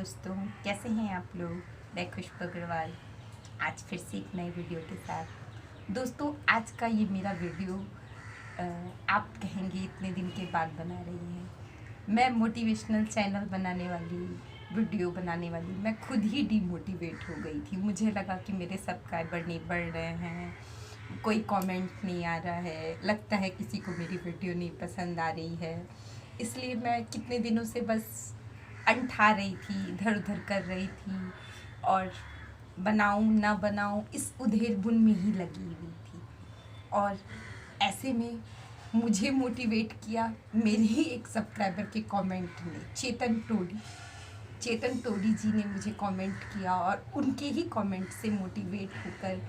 दोस्तों, कैसे हैं आप लोग। मैं खुशबू अग्रवाल आज फिर से एक नई वीडियो के साथ। दोस्तों, आज का ये मेरा वीडियो आप कहेंगे इतने दिन के बाद बना रही है। मैं मोटिवेशनल चैनल बनाने वाली, वीडियो बनाने वाली, मैं खुद ही डीमोटिवेट हो गई थी। मुझे लगा कि मेरे सब्सक्राइबर नहीं बढ़ रहे हैं, कोई कमेंट नहीं आ रहा है, लगता है किसी को मेरी वीडियो नहीं पसंद आ रही है। इसलिए मैं कितने दिनों से बस अंठा रही थी, इधर उधर कर रही थी और बनाऊं ना बनाऊं इस उधेड़-बुन में ही लगी हुई थी। और ऐसे में मुझे मोटिवेट किया मेरे ही एक सब्सक्राइबर के कमेंट ने। चेतन टोडी जी ने मुझे कमेंट किया और उनके ही कमेंट से मोटिवेट होकर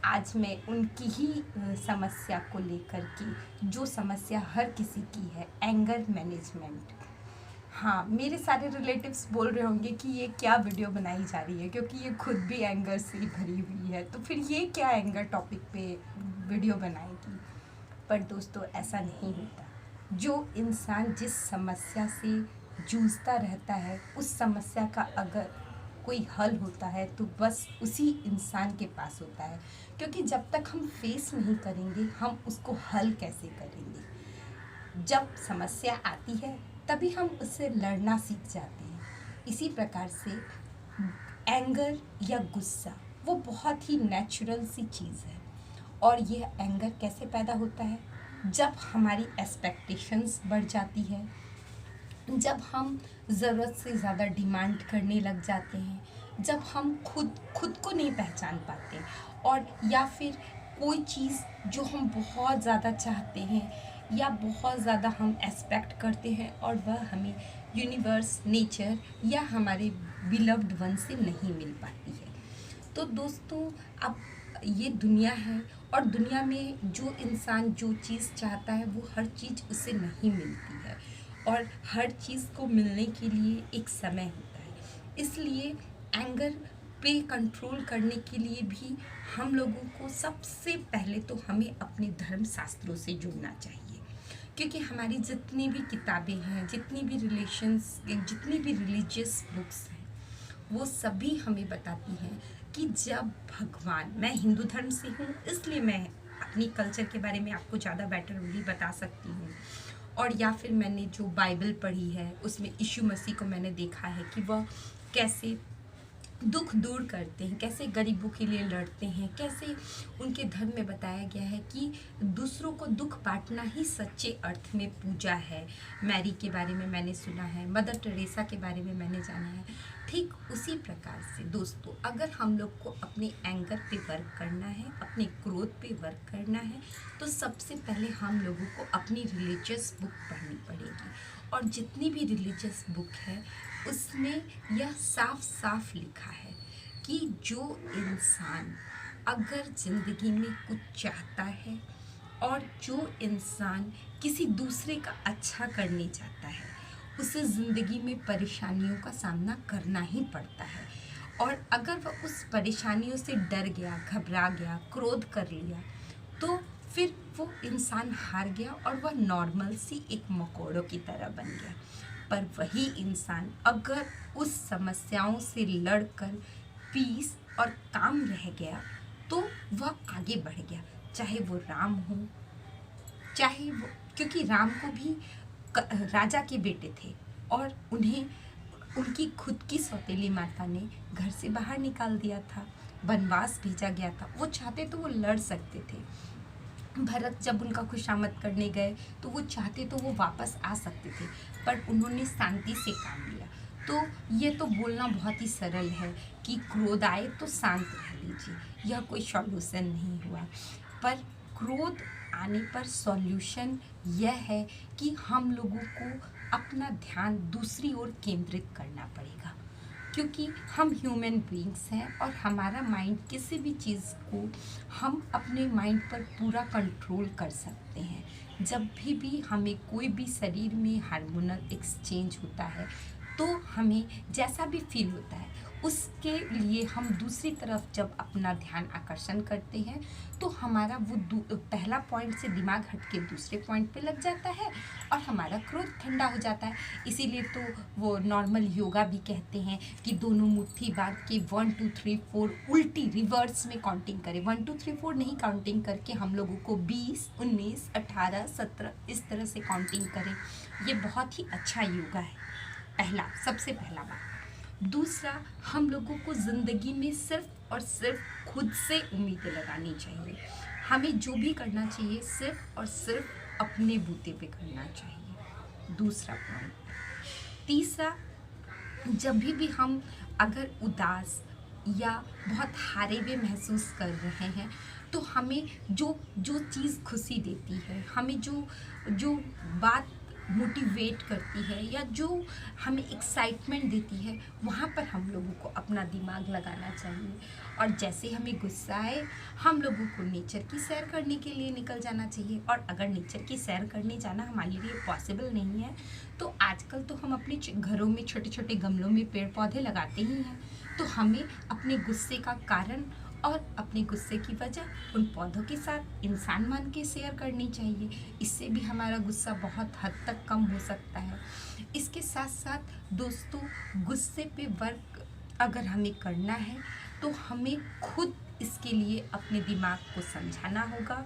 आज मैं उनकी ही समस्या को लेकर के, जो समस्या हर किसी की है, एंगर मैनेजमेंट। हाँ, मेरे सारे रिलेटिव्स बोल रहे होंगे कि ये क्या वीडियो बनाई जा रही है, क्योंकि ये खुद भी एंगर से ही भरी हुई है, तो फिर ये क्या एंगर टॉपिक पे वीडियो बनाएगी। पर दोस्तों, ऐसा नहीं होता। जो इंसान जिस समस्या से जूझता रहता है, उस समस्या का अगर कोई हल होता है तो बस उसी इंसान के पास होता है, क्योंकि जब तक हम फेस नहीं करेंगे हम उसको हल कैसे करेंगे। जब समस्या आती है तभी हम उससे लड़ना सीख जाते हैं। इसी प्रकार से एंगर या गुस्सा वो बहुत ही नेचुरल सी चीज़ है। और ये एंगर कैसे पैदा होता है? जब हमारी एक्सपेक्टेशंस बढ़ जाती है, जब हम ज़रूरत से ज़्यादा डिमांड करने लग जाते हैं, जब हम खुद को नहीं पहचान पाते, और या फिर कोई चीज़ जो हम बहुत ज़्यादा चाहते हैं या बहुत ज़्यादा हम एक्सपेक्ट करते हैं और वह हमें यूनिवर्स, नेचर या हमारे बिलव्ड वन से नहीं मिल पाती है। तो दोस्तों, अब ये दुनिया है और दुनिया में जो इंसान जो चीज़ चाहता है वो हर चीज़ उसे नहीं मिलती है, और हर चीज़ को मिलने के लिए एक समय होता है। इसलिए एंगर पे कंट्रोल करने के लिए भी हम लोगों को सबसे पहले तो हमें अपने धर्म शास्त्रों से जुड़ना चाहिए, क्योंकि हमारी जितनी भी किताबें हैं, जितनी भी रिलीजियस बुक्स हैं, वो सभी हमें बताती हैं कि जब भगवान, मैं हिंदू धर्म से हूँ इसलिए मैं अपनी कल्चर के बारे में आपको ज़्यादा बेटरली बता सकती हूँ, और या फिर मैंने जो बाइबल पढ़ी है उसमें यीशु मसीह को मैंने देखा है कि वह कैसे दुख दूर करते हैं, कैसे गरीबों के लिए लड़ते हैं, कैसे उनके धर्म में बताया गया है कि दूसरों को दुख बांटना ही सच्चे अर्थ में पूजा है। मैरी के बारे में मैंने सुना है, मदर टेरेसा के बारे में मैंने जाना है। ठीक उसी प्रकार से दोस्तों, अगर हम लोग को अपने एंगर पे वर्क करना है, अपने क्रोध पे वर्क करना है, तो सबसे पहले हम लोगों को अपनी रिलीजियस बुक पढ़नी पड़ेगी। और जितनी भी रिलीजियस बुक है उसमें यह साफ साफ लिखा है कि जो इंसान अगर ज़िंदगी में कुछ चाहता है और जो इंसान किसी दूसरे का अच्छा करने चाहता है, उसे ज़िंदगी में परेशानियों का सामना करना ही पड़ता है। और अगर वह उस परेशानियों से डर गया, घबरा गया, क्रोध कर लिया, तो फिर वो इंसान हार गया और वह नॉर्मल सी एक मकोड़ों की तरह बन गया। पर वही इंसान अगर उस समस्याओं से लड़कर पीस और काम रह गया, तो वह आगे बढ़ गया। चाहे वो राम हो, चाहे वो, क्योंकि राम को भी राजा के बेटे थे और उन्हें उनकी खुद की सौतेली माता ने घर से बाहर निकाल दिया था, वनवास भेजा गया था। वो चाहते तो वो लड़ सकते थे। भरत जब उनका खुशामद करने गए तो वो चाहते तो वो वापस आ सकते थे, पर उन्होंने शांति से काम लिया। तो ये तो बोलना बहुत ही सरल है कि क्रोध आए तो शांत रह लीजिए, यह कोई सॉल्यूशन नहीं हुआ। पर क्रोध आने पर सॉल्यूशन यह है कि हम लोगों को अपना ध्यान दूसरी ओर केंद्रित करना पड़ेगा, क्योंकि हम ह्यूमन बीइंग्स हैं और हमारा माइंड किसी भी चीज़ को हम अपने माइंड पर पूरा कंट्रोल कर सकते हैं। जब भी हमें कोई भी शरीर में हार्मोनल एक्सचेंज होता है, तो हमें जैसा भी फील होता है उसके लिए हम दूसरी तरफ जब अपना ध्यान आकर्षण करते हैं तो हमारा वो पहला पॉइंट से दिमाग हट के दूसरे पॉइंट पे लग जाता है और हमारा क्रोध ठंडा हो जाता है। इसीलिए तो वो नॉर्मल योगा भी कहते हैं कि दोनों मुट्ठी बांध के 1 2 3 4 उल्टी रिवर्स में काउंटिंग करें। 1 2 3 4 नहीं काउंटिंग करके हम लोगों को 20 19 18 17 इस तरह से काउंटिंग करें। ये बहुत ही अच्छा योगा है। सबसे पहला बात। दूसरा, हम लोगों को ज़िंदगी में सिर्फ और सिर्फ खुद से उम्मीदें लगानी चाहिए। हमें जो भी करना चाहिए सिर्फ और सिर्फ अपने बूते पे करना चाहिए। दूसरा पॉइंट। तीसरा, जब भी हम अगर उदास या बहुत हारे हुए महसूस कर रहे हैं तो हमें जो जो चीज़ खुशी देती है, हमें जो जो बात मोटिवेट करती है या जो हमें एक्साइटमेंट देती है, वहाँ पर हम लोगों को अपना दिमाग लगाना चाहिए। और जैसे हमें गुस्सा आए, हम लोगों को नेचर की सैर करने के लिए निकल जाना चाहिए। और अगर नेचर की सैर करने जाना हमारे लिए पॉसिबल नहीं है तो आजकल तो हम अपने घरों में छोटे छोटे गमलों में पेड़ पौधे लगाते ही हैं। तो हमें अपने गुस्से का कारण और अपने गुस्से की वजह उन पौधों के साथ इंसान मान के शेयर करनी चाहिए। इससे भी हमारा गुस्सा बहुत हद तक कम हो सकता है। इसके साथ साथ दोस्तों, गुस्से पे वर्क अगर हमें करना है तो हमें खुद इसके लिए अपने दिमाग को समझाना होगा।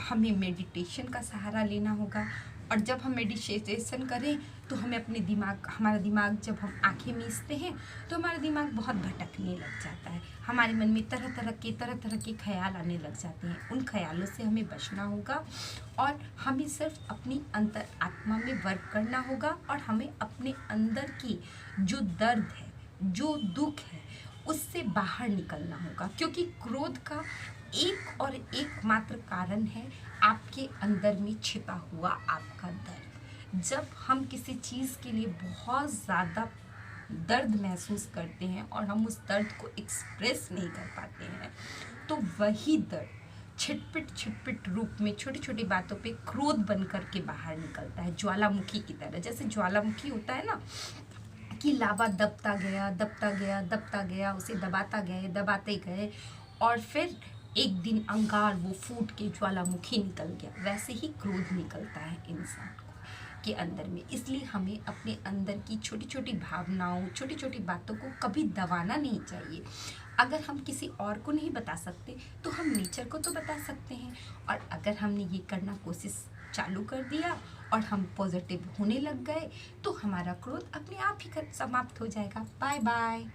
हमें मेडिटेशन का सहारा लेना होगा। और जब हम मेडिटेशन करें तो हमारा दिमाग जब हम आंखें मीचते हैं तो हमारा दिमाग बहुत भटकने लग जाता है। हमारे मन में तरह तरह के ख्याल आने लग जाते हैं। उन ख्यालों से हमें बचना होगा और हमें सिर्फ अपनी अंतर आत्मा में वर्क करना होगा। और हमें अपने अंदर की जो दर्द है, जो दुख है, उससे बाहर निकलना होगा। क्योंकि क्रोध का एक और एकमात्र कारण है आपके अंदर में छिपा हुआ आपका दर्द। जब हम किसी चीज़ के लिए बहुत ज़्यादा दर्द महसूस करते हैं और हम उस दर्द को एक्सप्रेस नहीं कर पाते हैं तो वही दर्द छिटपिट रूप में छोटी छोटी बातों पे क्रोध बन करके बाहर निकलता है, ज्वालामुखी की तरह। जैसे ज्वालामुखी होता है ना कि लावा दबता गया, उसे दबाते गए और फिर एक दिन अंगार वो फूट के ज्वालामुखी निकल गया। वैसे ही क्रोध निकलता है इंसान के अंदर में। इसलिए हमें अपने अंदर की छोटी छोटी भावनाओं, छोटी छोटी बातों को कभी दबाना नहीं चाहिए। अगर हम किसी और को नहीं बता सकते तो हम नेचर को तो बता सकते हैं। और अगर हमने ये करना कोशिश चालू कर दिया और हम पॉजिटिव होने लग गए तो हमारा क्रोध अपने आप ही समाप्त हो जाएगा। Bye bye.